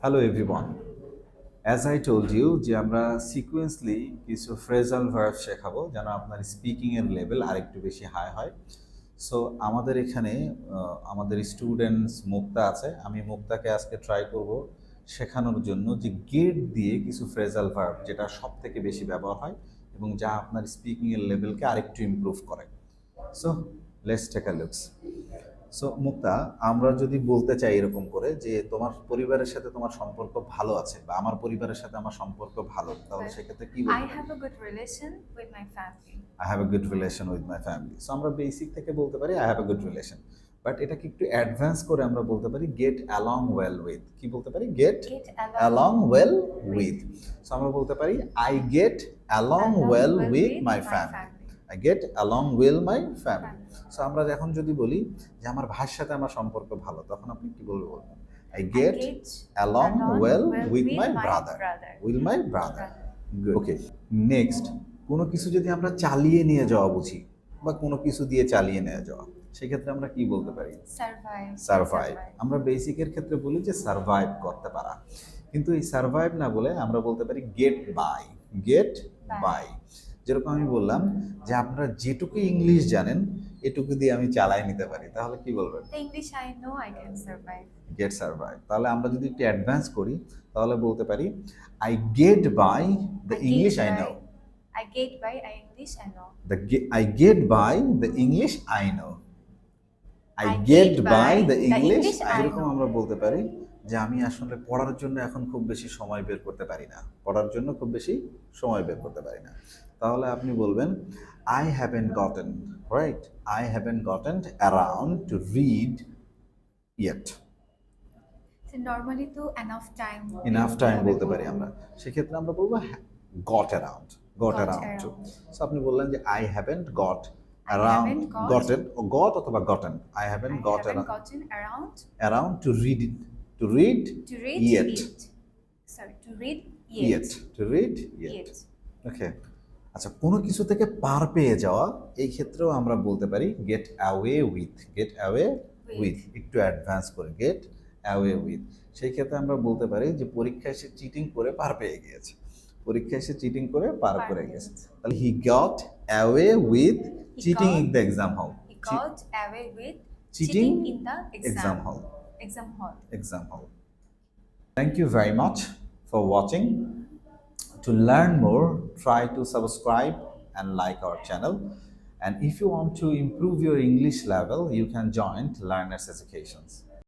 Hello everyone, as I told you যে আমরা sequentially কিছু ফ্রেজাল ভার্ব শেখাবো যেন আপনার স্পিকিংয়ের লেভেল আরেকটু বেশি হাই হয়। সো আমাদের এখানে আমাদের স্টুডেন্টস মুক্তা আছে। আমি মুক্তাকে আজকে ট্রাই করব শেখানোর জন্য যে গেট দিয়ে কিছু ফ্রেজাল ভার্ব যেটা সব থেকে বেশি ব্যবহার হয় এবং যা আপনার স্পিকিংয়ের লেভেলকে আরেকটু ইমপ্রুভ করে। So let's take a looks. So Mukta, আমরা যদি বলতে চাই এরকম করে যে তোমার পরিবারের সাথে তোমার সম্পর্ক ভালো আছে বা আমার পরিবারের সাথে আমার সম্পর্ক ভালো, তাহলে সেক্ষেত্রে কি বলবো? I have a good relation with my family. I have a good relation with my family. So আমরা বেসিক থেকে বলতে পারি I have a good relation, but এটাকে একটু অ্যাডভান্স করে আমরা বলতে পারি গেট অ্যালং ওয়েল উইথ। কি বলতে পারি? Get Get along well with. সো আমরা বলতে পারি I get along well with my family. I get along well my family. So আমরা এখন যদি বলি যে আমার ভাইয়ের সাথে আমার সম্পর্ক ভালো, তখন আপনি কি বলবেন? I get along well with my brother. With my brother. Okay, next, কোনো কিছু যদি আমরা চালিয়ে নিয়ে যাওয়া বুঝি বা কোনো কিছু দিয়ে চালিয়ে নিয়ে যাওয়া, সেক্ষেত্রে আমরা কি বলতে পারি? Survive. সার্ভাইভ। আমরা বেসিকের ক্ষেত্রে বলি যে সার্ভাইভ করতে পারা, কিন্তু এই সার্ভাইভ না বলে আমরা বলতে পারি গেট বাই। Gate by. যেরকম আমি বললাম যে আপনারা যেটুকু ইংলিশ জানেন এটুকু দিয়ে আমি চালাই নিতে পারি, তাহলে কি বলবেন? The English I know I can survive. Get survive. তাহলে আমরা যদি একটু অ্যাডভান্স করি তাহলে বলতে পারি I get by the English I know. I get by I English I know. I get by the English I know. I get by the English I know. এরকম আমরা বলতে পারি যে আমি আসলে পড়ার জন্য এখন খুব বেশি সময় বের করতে পারি না, পড়ার জন্য খুব বেশি সময় বের করতে পারি না। তাহলে আপনি বলবেন I haven't gotten, right? I haven't gotten around to read yet. So normally to enough time. Enough time বলতে পারি আমরা, সেক্ষেত্রে আমরা বলবো got around. Got around to. So আপনি বললেন যে I haven't got around, gotten, got অথবা gotten. I haven't gotten around to read it. To read yet. Sorry, to read Yet. To read yet. Okay. আচ্ছা, কোনো কিছু থেকে পার পেয়ে যাওয়া, এই ক্ষেত্রেও আমরা বলতে পারি gate away with. Gate away with একটু অ্যাডভান্স করে গেট অ্যাওয়ে উইথ। সেই ক্ষেত্রে আমরা বলতে পারি যে পরীক্ষায় সে চিটিং করে পার পেয়ে গিয়েছে। পরীক্ষায় সে চিটিং করে পার করে গেছে। তাহলে he got away with cheating in the exam হল। He got away with cheating in the exam hall. Exam hall. Exam hall. Thank you very much for watching. To learn more, try to subscribe and like our channel. And if you want to improve your English level, you can join Learners Educations.